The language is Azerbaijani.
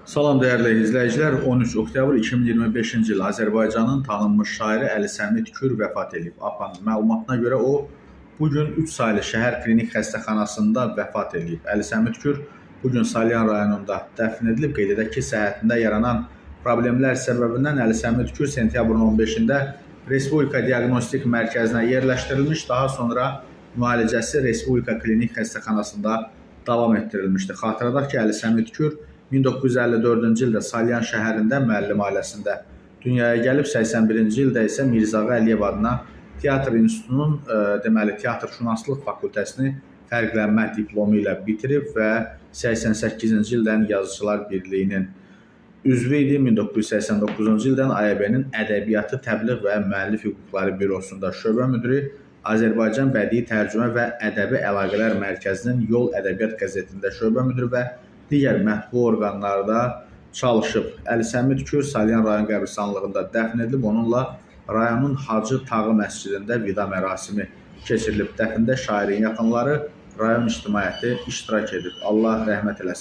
Salam dəyərli izləyicilər, 13 oktyabr 2025-ci il Azərbaycanın tanınmış şairi Əli Səmid Kür vəfat edib. APAN məlumatına görə o, bugün 3 saylı şəhər klinik xəstəxanasında vəfat edib. Əli Səmid Kür bugün Salyan rayonunda dəfn edilib. Qeyd edək ki, səhhətində yaranan problemlər səbəbindən Əli Səmid Kür sentyabrın 15-də Respublika Diaqnostik Mərkəzinə yerləşdirilmiş, daha sonra müalicəsi Respublika Klinik Xəstəxanasında davam etdirilmişdi. Xatırladaq ki, Əli Səmid Kür 1954-cü ildə Salyan şəhərində müəllim ailəsində dünyaya gəlib, 81-ci ildə isə Mirzağa Əliyev adına Teatr İnstitutunun teatrşünaslıq fakültəsini fərqlənmə diplomu ilə bitirib və 88-ci ildən Yazıçılar Birliyinin üzvü idi. 1989-cu ildən AYB-nin Ədəbiyyatı Təbliğ və Müəllif Hüquqları Bürosunda şöbə müdiri, Azərbaycan Bədii Tərcümə və Ədəbi Əlaqələr Mərkəzinin Yol Ədəbiyyat qəzetində şöbə müdiri və digər mətbu orqanlarda çalışıb. Əli Səmid Kür Salyan rayon qəbristanlığında dəfn edilib. Onunla rayonun Hacı Tağı məscidində vida mərasimi keçirilib. Dəfndə şairin yaxınları, rayon ictimaiyyəti iştirak edib. Allah rəhmət eləsin.